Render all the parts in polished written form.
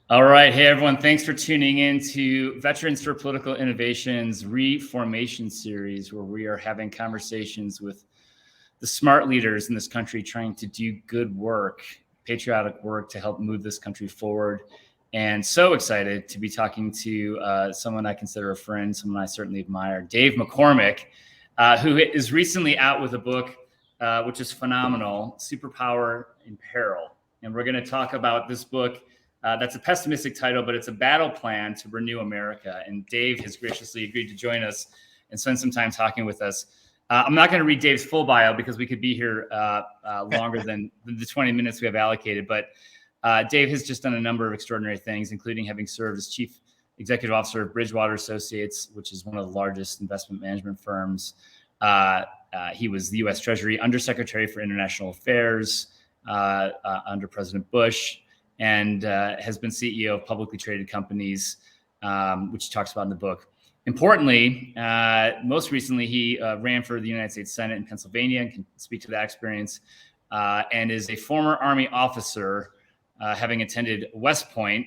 All right. Hey, everyone. Thanks for tuning in to Veterans for Political Innovation's Reformation series, where we are having conversations with the smart leaders in this country trying to do good work, patriotic work to help move this country forward. And so excited to be talking to someone I consider a friend, someone I certainly admire, Dave McCormick, who is recently out with a book, which is phenomenal, Superpower and Peril. And we're going to talk about this book. That's a pessimistic title, but it's a battle plan to renew America. And Dave has graciously agreed to join us and spend some time talking with us. I'm not going to read Dave's full bio because we could be here longer than the 20 minutes we have allocated. But Dave has just done a number of extraordinary things, including having served as Chief Executive Officer of Bridgewater Associates, which is one of the largest investment management firms. He was the U.S. Treasury Undersecretary for International Affairs under President Bush, and has been CEO of publicly traded companies, which he talks about in the book. Importantly, most recently, he ran for the United States Senate in Pennsylvania and can speak to that experience, and is a former Army officer, having attended Westpoint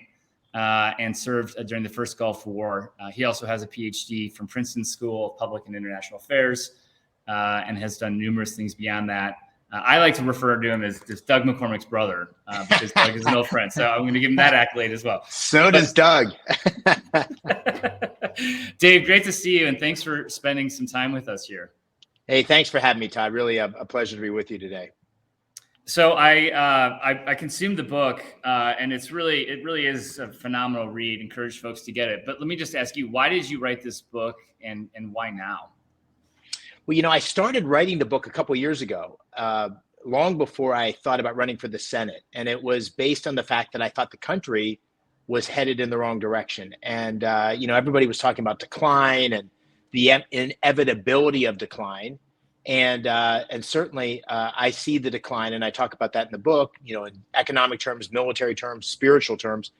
and served during the first Gulf War. He also has a PhD from Princeton School of Public and International Affairs, and has done numerous things beyond that. I like to refer to him as Doug McCormick's brother, because Doug is an old friend. So I'm going to give him that accolade as well. Does Doug. Dave, great to see you, and thanks for spending some time with us here. Hey, thanks for having me, Todd. Really a pleasure to be with you today. So I consumed the book, and it really is a phenomenal read. Encourage folks to get it. But let me just ask you, why did you write this book, and why now? Well, I started writing the book a couple of years ago, long before I thought about running for the Senate. And it was based on the fact that I thought the country was headed in the wrong direction. And, everybody was talking about decline and the inevitability of decline. And certainly I see the decline, and I talk about that in the book, in economic terms, military terms, spiritual terms,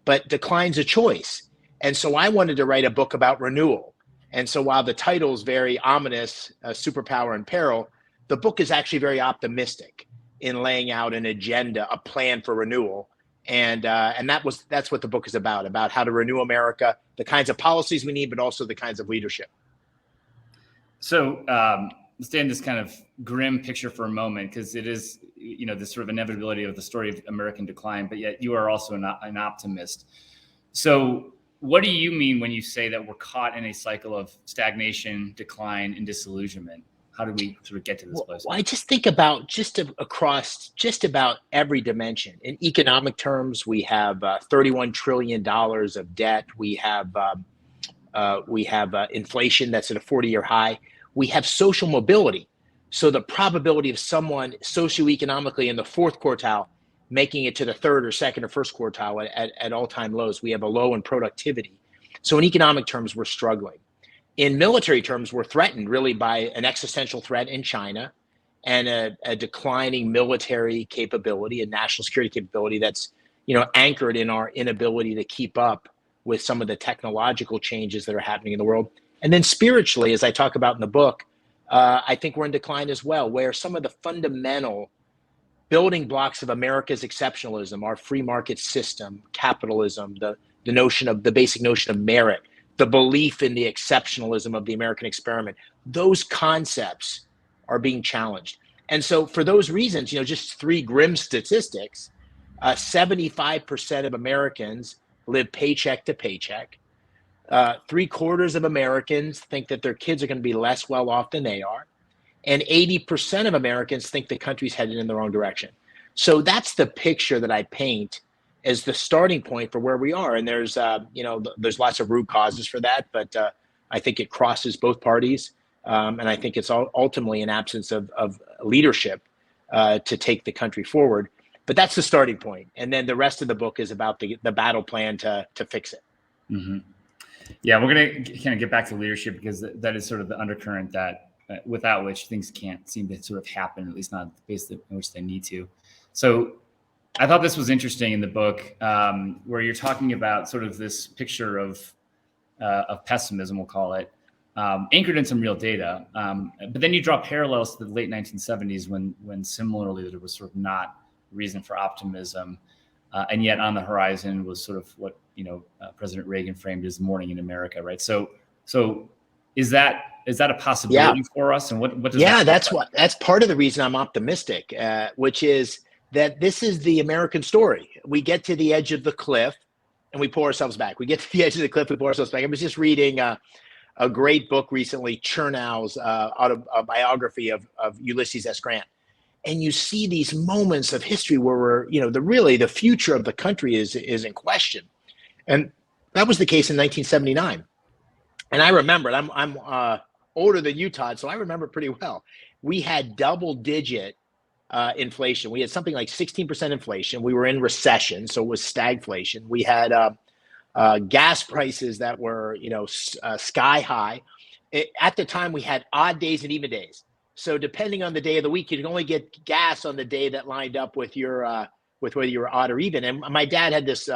but decline's a choice. And so I wanted to write a book about renewal. And so while the title is very ominous, Superpower and Peril, the book is actually very optimistic in laying out an agenda, a plan for renewal. And that's what the book is about how to renew America, the kinds of policies we need, but also the kinds of leadership. So let's stay in this kind of grim picture for a moment, because it is, this sort of inevitability of the story of American decline, but yet you are also an optimist. So what do you mean when you say that we're caught in a cycle of stagnation, decline, and disillusionment? How do we sort of get to this place? Well, I just think about across just about every dimension. In economic terms, we have $31 trillion of debt. We have inflation that's at a 40-year high. We have social mobility. So the probability of someone socioeconomically in the fourth quartile making it to the third or second or first quartile at all-time lows. We have a low in productivity. So in economic terms, we're struggling. In military terms, we're threatened really by an existential threat in China and a declining military capability and national security capability that's anchored in our inability to keep up with some of the technological changes that are happening in the world. And then spiritually, as I talk about in the book, I think we're in decline as well, where some of the fundamental building blocks of America's exceptionalism, our free market system, capitalism, the basic notion of merit, the belief in the exceptionalism of the American experiment, those concepts are being challenged. And so for those reasons, just three grim statistics, 75% of Americans live paycheck to paycheck. 3/4 of Americans think that their kids are going to be less well off than they are. And 80% of Americans think the country's headed in the wrong direction. So that's the picture that I paint as the starting point for where we are. And there's, there's lots of root causes for that, but I think it crosses both parties. And I think it's ultimately an absence of leadership to take the country forward. But that's the starting point. And then the rest of the book is about the battle plan to fix it. Mm-hmm. Yeah, we're going to kind of get back to leadership, because that is sort of the undercurrent that without which things can't seem to sort of happen, at least not at the pace in which they need to. So I thought this was interesting in the book, where you're talking about sort of this picture of pessimism, we'll call it, anchored in some real data. But then you draw parallels to the late 1970s when similarly there was sort of not reason for optimism. And yet on the horizon was sort of what, President Reagan framed as morning in America, right? So is that a possibility for us? And what does that look like? That's part of the reason I'm optimistic, which is that this is the American story. We get to the edge of the cliff and we pull ourselves back. We get to the edge of the cliff, we pull ourselves back. I was just reading a great book recently, Chernow's autobiography of Ulysses S. Grant. And you see these moments of history where we're, the future of the country is in question. And that was the case in 1979. And I remember it. I'm older than you, Todd, so I remember pretty well. We had double-digit inflation. We had something like 16% inflation. We were in recession, so it was stagflation. We had gas prices that were, sky high. At the time, we had odd days and even days. So depending on the day of the week, you could only get gas on the day that lined up with your with whether you were odd or even. And my dad had this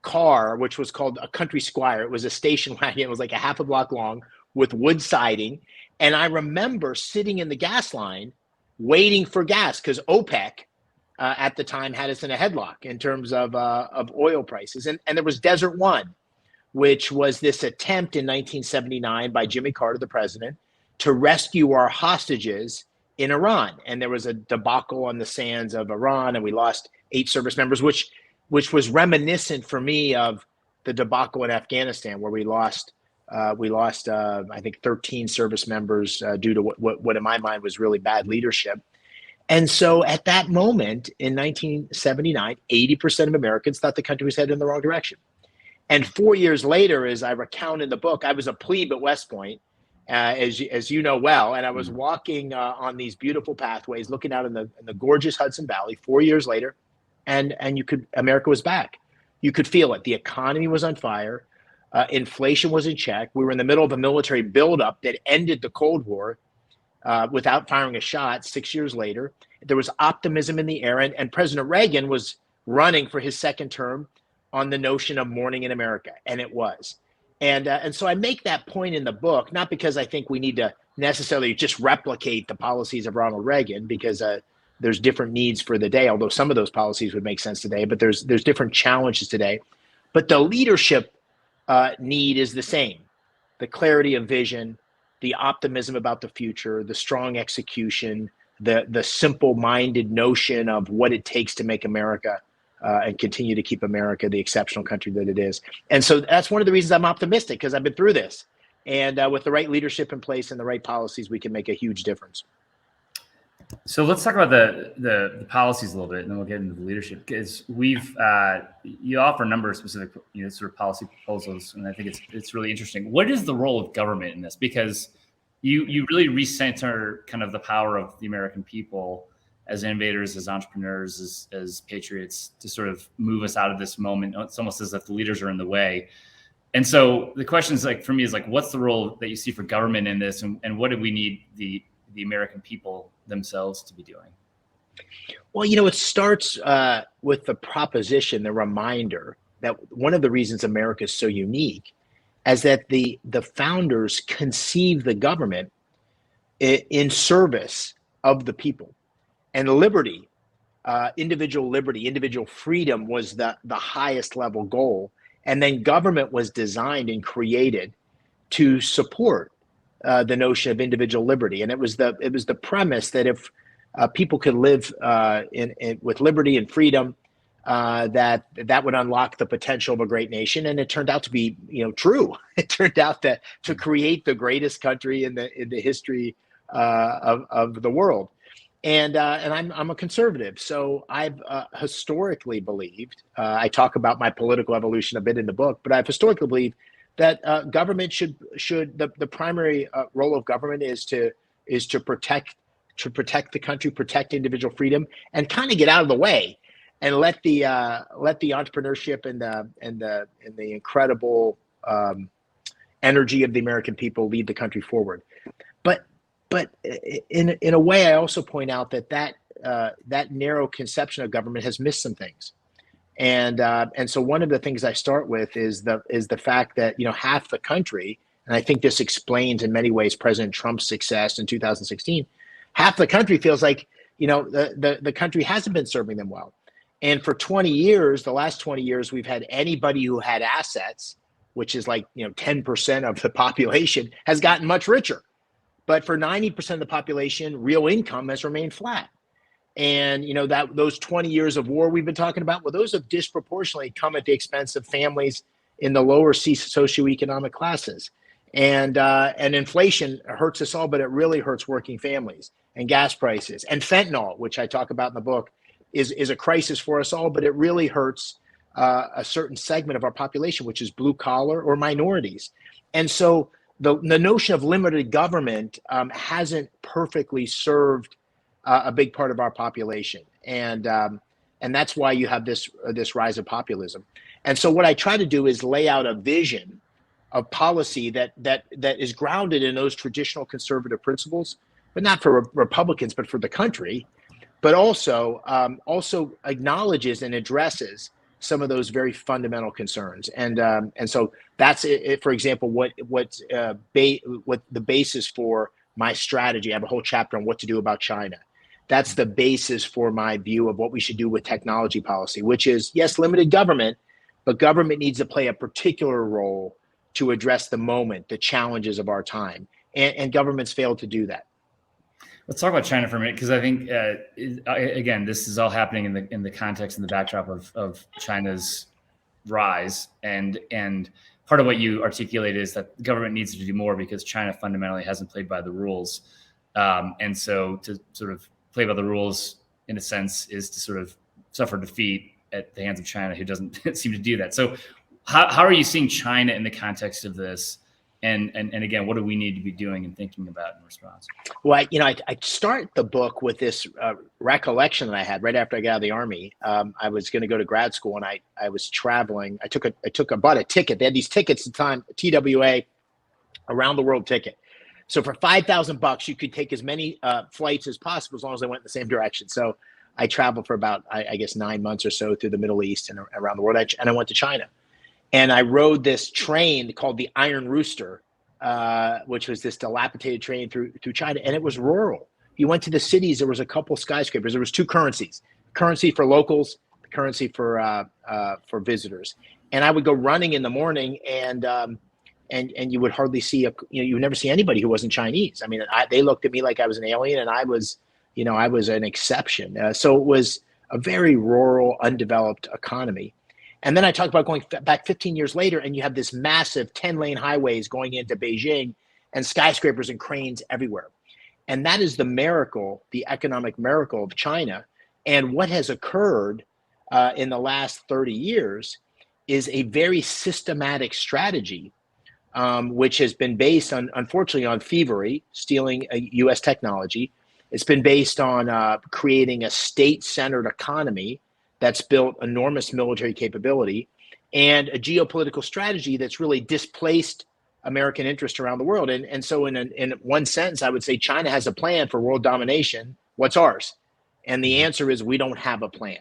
car, which was called a Country Squire. It was a station wagon. It was like a half a block long with wood siding. And I remember sitting in the gas line waiting for gas because OPEC at the time had us in a headlock in terms of oil prices. And there was Desert One, which was this attempt in 1979 by Jimmy Carter, the president, to rescue our hostages in Iran. And there was a debacle on the sands of Iran, and we lost 8 service members, which was reminiscent for me of the debacle in Afghanistan, where we lost I think 13 service members due to what in my mind was really bad leadership. And so at that moment in 1979, 80% of Americans thought the country was headed in the wrong direction. And 4 years later, as I recount in the book, I was a plebe at Westpoint, as you know well, and I was walking on these beautiful pathways, looking out in the gorgeous Hudson Valley 4 years later, and America was back. You could feel it. The economy was on fire. Inflation was in check. We were in the middle of a military buildup that ended the Cold War without firing a shot 6 years later. There was optimism in the air, and President Reagan was running for his second term on the notion of morning in America, and it was. And so I make that point in the book, not because I think we need to necessarily just replicate the policies of Ronald Reagan, because there's different needs for the day, although some of those policies would make sense today, but there's different challenges today. But the leadership need is the same. The clarity of vision, the optimism about the future, the strong execution, the simple-minded notion of what it takes to make America and continue to keep America the exceptional country that it is. And so that's one of the reasons I'm optimistic, because I've been through this. And with the right leadership in place and the right policies, we can make a huge difference. So let's talk about the policies a little bit, and then we'll get into the leadership. Because you offer a number of specific, sort of policy proposals, and I think it's really interesting. What is the role of government in this? Because you really recenter kind of the power of the American people as innovators, as entrepreneurs, as patriots, to sort of move us out of this moment. It's almost as if the leaders are in the way. And so the question is, for me, is what's the role that you see for government in this, and what do we need the American people themselves to be doing? Well, it starts with the proposition, the reminder that one of the reasons America is so unique is that the founders conceived the government in service of the people. And liberty, individual freedom was the highest level goal. And then government was designed and created to support the notion of individual liberty. And it was the premise that if people could live with liberty and freedom, that would unlock the potential of a great nation. And it turned out to be true. It turned out that to create the greatest country in the history of the world. And I'm a conservative, so I've historically believed. I talk about my political evolution a bit in the book, but I've historically believed that government should the primary role of government is to protect the country, protect individual freedom, and kind of get out of the way, and let the entrepreneurship and the incredible energy of the American people lead the country forward. But in a way, I also point out that narrow conception of government has missed some things, and so one of the things I start with is the fact that half the country, and I think this explains in many ways President Trump's success in 2016. Half the country feels like the country hasn't been serving them well, And for 20 years, the last 20 years, we've had anybody who had assets, which is like 10% of the population, has gotten much richer. But for 90% of the population, real income has remained flat. And that those 20 years of war we've been talking about, well, those have disproportionately come at the expense of families in the lower socioeconomic classes. And inflation hurts us all, but it really hurts working families. And gas prices and fentanyl, which I talk about in the book, is a crisis for us all, but it really hurts a certain segment of our population, which is blue collar or minorities. And so the notion of limited government hasn't perfectly served a big part of our population, and that's why you have this rise of populism. And so what I try to do is lay out a vision of policy that is grounded in those traditional conservative principles, but not for Republicans, but for the country, but also acknowledges and addresses some of those very fundamental concerns. And so that's it. For example, what the basis for my strategy. I have a whole chapter on what to do about China. That's the basis for my view of what we should do with technology policy, which is, yes, limited government, but government needs to play a particular role to address the moment, the challenges of our time. And governments fail to do that. Let's talk about China for a minute, because I think, again, this is all happening in the context and the backdrop of China's rise. And part of what you articulate is that the government needs to do more because China fundamentally hasn't played by the rules. And so to sort of play by the rules, in a sense, is to sort of suffer defeat at the hands of China, who doesn't seem to do that. So how are you seeing China in the context of this? And again, what do we need to be doing and thinking about in response? Well, I start the book with this recollection that I had right after I got out of the Army. I was going to go to grad school, and I was traveling. I bought a ticket. They had these tickets at the time, TWA, around the world ticket. So for $5,000, you could take as many flights as possible as long as they went in the same direction. So I traveled for about, I guess, 9 months or so through the Middle East and around the world. And I went to China. And I rode this train called the Iron Rooster, which was this dilapidated train through China. And it was rural. You went to the cities, there was a couple skyscrapers. There was two currencies, currency for locals, currency for visitors. And I would go running in the morning, and you would hardly see you would never see anybody who wasn't Chinese. I mean, they looked at me like I was an alien, and I was an exception. So it was a very rural, undeveloped economy. And then I talked about going back 15 years later, and you have this massive 10-lane highways going into Beijing and skyscrapers and cranes everywhere. And that is the miracle, the economic miracle of China. And what has occurred in the last 30 years is a very systematic strategy, which has been based on, unfortunately, on thievery, stealing U.S. technology. It's been based on creating a state-centered economy that's built enormous military capability, and a geopolitical strategy that's really displaced American interest around the world. And so in one sentence, I would say China has a plan for world domination. What's ours? And the answer is we don't have a plan.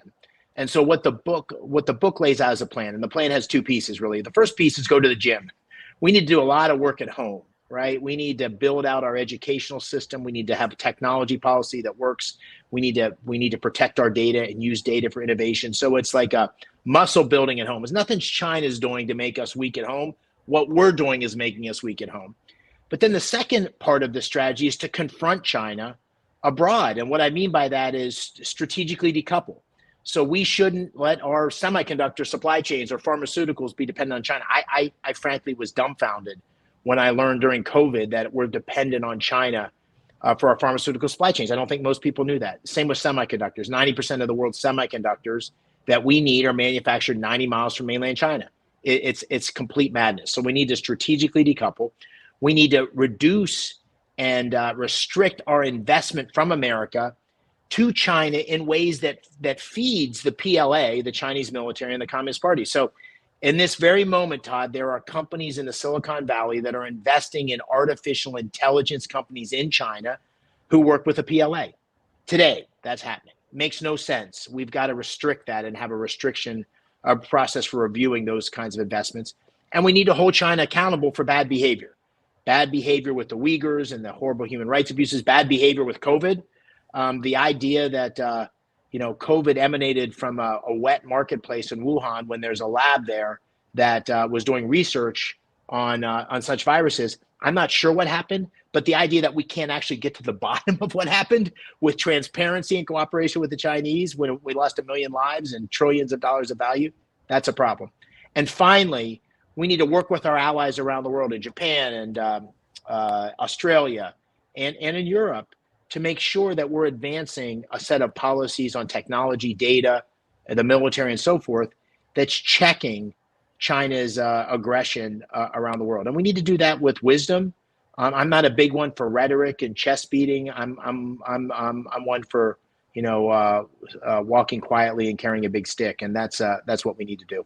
And so what the book lays out as a plan, and the plan has two pieces, really. The first piece is go to the gym. We need to do a lot of work at home, right? We need to build out our educational system. We need to have a technology policy that works. We need to protect our data and use data for innovation. So it's like a muscle building at home. It's nothing China's doing to make us weak at home. What we're doing is making us weak at home. But then the second part of the strategy is to confront China abroad. And what I mean by that is strategically decouple. So we shouldn't let our semiconductor supply chains or pharmaceuticals be dependent on China. I frankly was dumbfounded when I learned during COVID that we're dependent on China for our pharmaceutical supply chains. I don't think most people knew that. Same with semiconductors. 90% of the world's semiconductors that we need are manufactured 90 miles from mainland China. It's complete madness. So we need to strategically decouple. We need to reduce and restrict our investment from America to China in ways that feeds the PLA, the Chinese military, and the Communist Party. So in this very moment, Todd, there are companies in the Silicon Valley that are investing in artificial intelligence companies in China who work with the PLA. Today, that's happening. Makes no sense. We've got to restrict that and have a restriction process for reviewing those kinds of investments. And we need to hold China accountable for bad behavior. Bad behavior with the Uyghurs and the horrible human rights abuses, bad behavior with COVID. The idea that COVID emanated from a wet marketplace in Wuhan when there's a lab there that was doing research on such viruses. I'm not sure what happened, but the idea that we can't actually get to the bottom of what happened with transparency and cooperation with the Chinese when we lost 1 million lives and trillions of dollars of value, that's a problem. And finally, we need to work with our allies around the world in Japan and Australia and in Europe to make sure that we're advancing a set of policies on technology, data, the military, and so forth that's checking China's aggression around the world. And we need to do that with wisdom. I'm not a big one for rhetoric and chest beating. I'm one for walking quietly and carrying a big stick, and that's what we need to do.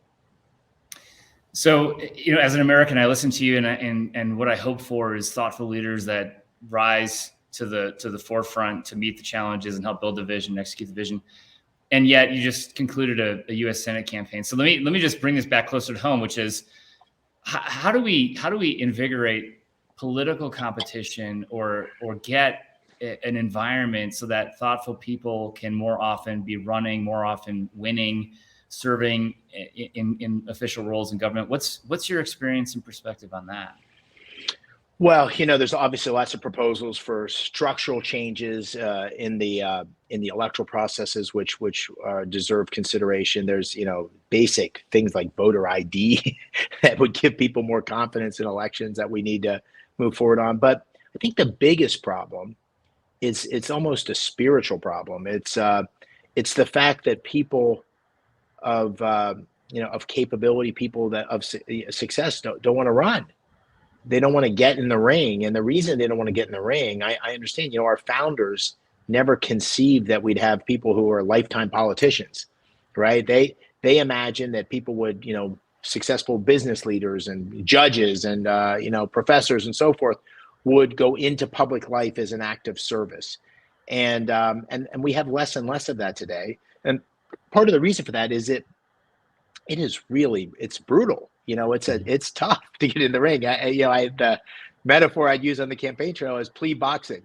So, as an American, I listen to you, and what I hope for is thoughtful leaders that rise to the forefront to meet the challenges and help build the vision, execute the vision. And yet, you just concluded a U.S. Senate campaign. So let me just bring this back closer to home, which is how do we invigorate political competition or get an environment so that thoughtful people can more often be running, more often winning, serving in official roles in government? What's your experience and perspective on that? Well, there's obviously lots of proposals for structural changes in the electoral processes, which deserve consideration. There's basic things like voter ID that would give people more confidence in elections that we need to move forward on. But I think the biggest problem is it's almost a spiritual problem. It's the fact that people of capability, people that of success don't want to run. They don't want to get in the ring. And the reason they don't want to get in the ring, I understand, our founders never conceived that we'd have people who are lifetime politicians, right? They imagined that people would, successful business leaders and judges and, professors and so forth would go into public life as an act of service. And we have less and less of that today. And part of the reason for that is it's brutal. It's tough to get in the ring. The metaphor I'd use on the campaign trail is plea boxing,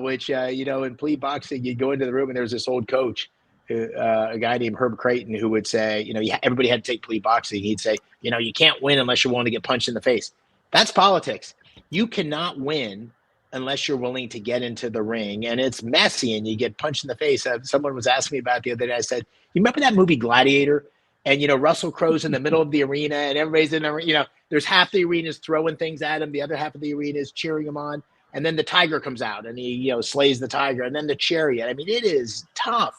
which, in plea boxing, you go into the room and there's this old coach, a guy named Herb Creighton, who would say, everybody had to take plea boxing. He'd say, you can't win unless you're willing to get punched in the face. That's politics. You cannot win unless you're willing to get into the ring, and it's messy and you get punched in the face. Someone was asking me about it the other day. I said, you remember that movie Gladiator? And, Russell Crowe's in the middle of the arena and everybody's in the, there's half the arena is throwing things at him. The other half of the arena is cheering him on. And then the tiger comes out and he, slays the tiger, and then the chariot. I mean, it is tough.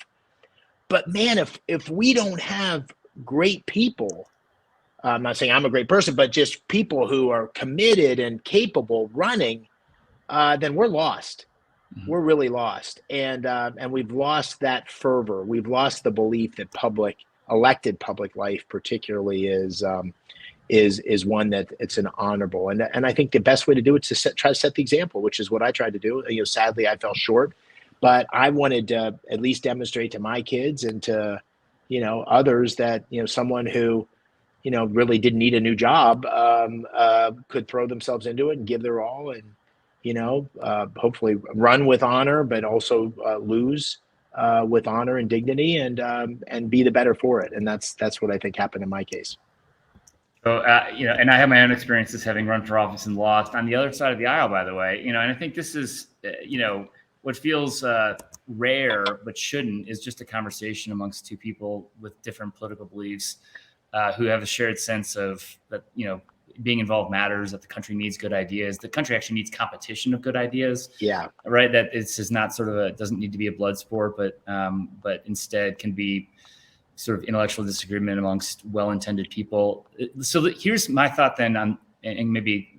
But man, if we don't have great people, I'm not saying I'm a great person, but just people who are committed and capable running, then we're lost. Mm-hmm. We're really lost. And we've lost that fervor. We've lost the belief that elected public life particularly is one that it's an honorable. And I think the best way to do it is to try to set the example, which is what I tried to do. Sadly, I fell short, but I wanted to at least demonstrate to my kids and to, others that, someone who, really didn't need a new job could throw themselves into it and give their all and, hopefully run with honor, but also lose with honor and dignity and be the better for it. And that's what I think happened in my case. So, and I have my own experiences having run for office and lost on the other side of the aisle, by the way, and I think this is, what feels rare, but shouldn't, is just a conversation amongst two people with different political beliefs who have a shared sense of that, being involved matters, that the country needs good ideas. The country actually needs competition of good ideas. Yeah. Right. That it's just not doesn't need to be a blood sport, but instead can be sort of intellectual disagreement amongst well-intended people. So here's my thought then on, and maybe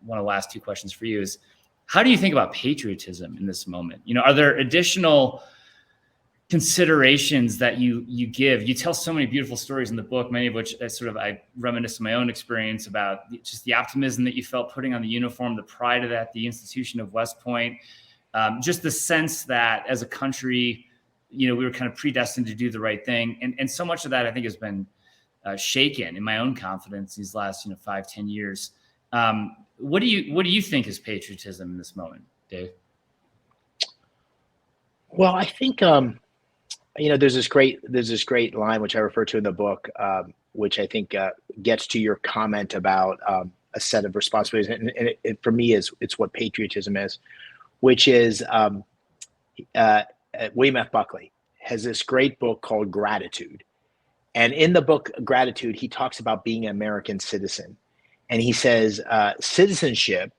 one of the last two questions for you is, how do you think about patriotism in this moment? Are there additional considerations that you give? You tell so many beautiful stories in the book, many of which I reminisce of my own experience about just the optimism that you felt putting on the uniform, the pride of that, the institution of Westpoint, just the sense that as a country, we were kind of predestined to do the right thing. And so much of that I think has been shaken in my own confidence these last 5-10 years. What do you think is patriotism in this moment, Dave? Well, I think there's this great line which I refer to in the book, which I think gets to your comment about a set of responsibilities, and it for me it's what patriotism is, which is William F. Buckley has this great book called Gratitude, and in the book Gratitude he talks about being an American citizen, and he says citizenship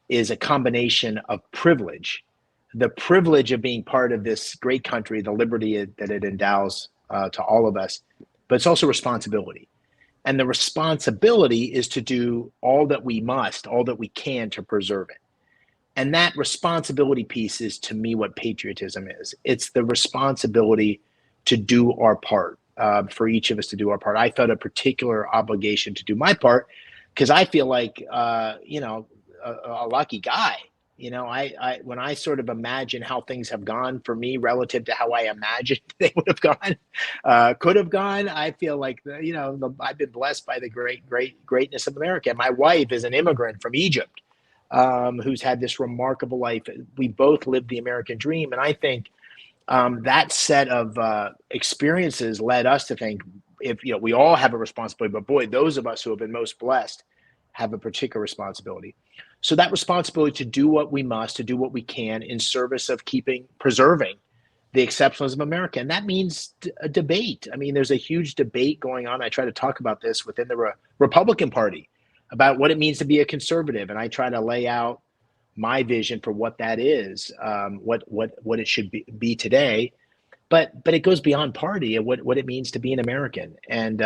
is a combination of privilege. The privilege of being part of this great country, the liberty that it endows to all of us, but it's also responsibility. And the responsibility is to do all that we must, all that we can to preserve it. And that responsibility piece is, to me, what patriotism is. It's the responsibility to do our part, for each of us to do our part. I felt a particular obligation to do my part because I feel like, a lucky guy. I when I sort of imagine how things have gone for me relative to how I imagined they would have gone, could have gone, I feel like I've been blessed by the greatness of America. My wife is an immigrant from Egypt, who's had this remarkable life. We both lived the American dream, and I think that set of experiences led us to think, if we all have a responsibility, but boy, those of us who have been most blessed have a particular responsibility. So that responsibility to do what we must, to do what we can in service of preserving the exceptionalism of America. And that means a debate. I mean, there's a huge debate going on. I try to talk about this within the Republican Party about what it means to be a conservative. And I try to lay out my vision for what that is, what it should be today. But it goes beyond party and what it means to be an American. And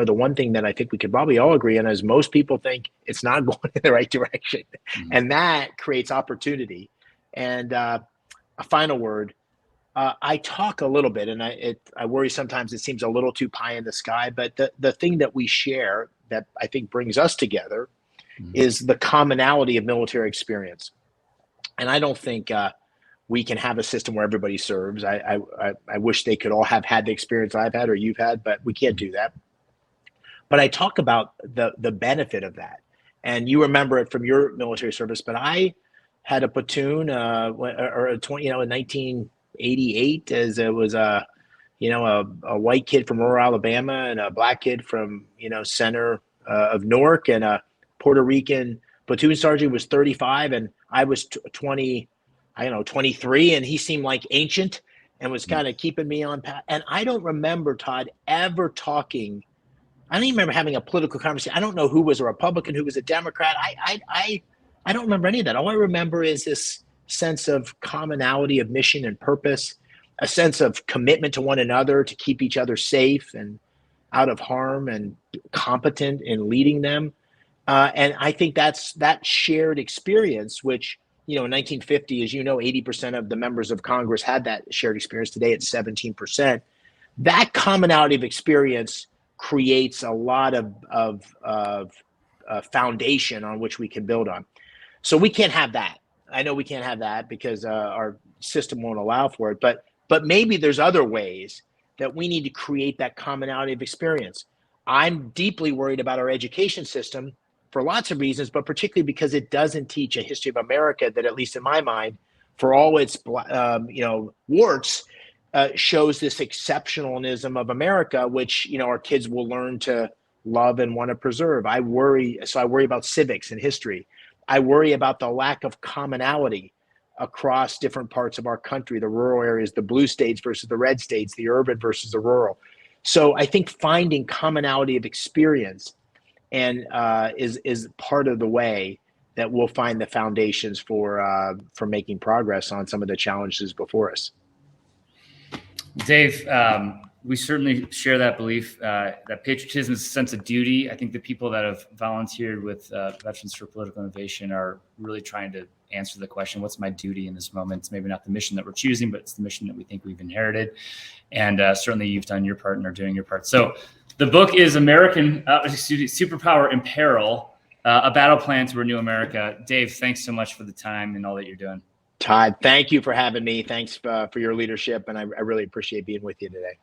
the one thing that I think we could probably all agree on is most people think it's not going in the right direction. Mm-hmm. And that creates opportunity. And a final word, I talk a little bit, and I worry sometimes it seems a little too pie in the sky, but the thing that we share that I think brings us together mm-hmm. is the commonality of military experience. And I don't think we can have a system where everybody serves. I wish they could all have had the experience I've had or you've had, but we can't do that. But I talk about the benefit of that, and you remember it from your military service. But I had a platoon, in 1988, as it was a white kid from rural Alabama and a black kid from center of Newark, and a Puerto Rican platoon sergeant was 35, and I was 23, and he seemed like ancient and was kind of keeping me on path. And I don't remember, Todd, ever talking. I don't even remember having a political conversation. I don't know who was a Republican, who was a Democrat. I don't remember any of that. All I remember is this sense of commonality of mission and purpose, a sense of commitment to one another to keep each other safe and out of harm and competent in leading them. And I think that's that shared experience, which, in 1950, as 80% of the members of Congress had that shared experience. Today, it's 17%. That commonality of experience creates a lot of foundation on which we can build on. So we can't have that. I know we can't have that because our system won't allow for it. But maybe there's other ways that we need to create that commonality of experience. I'm deeply worried about our education system for lots of reasons, but particularly because it doesn't teach a history of America that, at least in my mind, for all its warts, shows this exceptionalism of America, which our kids will learn to love and want to preserve. I worry about civics and history. I worry about the lack of commonality across different parts of our country, the rural areas, the blue states versus the red states, the urban versus the rural. So I think finding commonality of experience and is part of the way that we'll find the foundations for making progress on some of the challenges before us. Dave, we certainly share that belief that patriotism is a sense of duty. I think the people that have volunteered with Veterans for Political Innovation are really trying to answer the question, what's my duty in this moment? It's maybe not the mission that we're choosing, but it's the mission that we think we've inherited. And certainly you've done your part and are doing your part. So the book is Superpower in Peril, a battle plan to renew America. Dave, thanks so much for the time and all that you're doing. Todd, thank you for having me. Thanks for your leadership, and I really appreciate being with you today.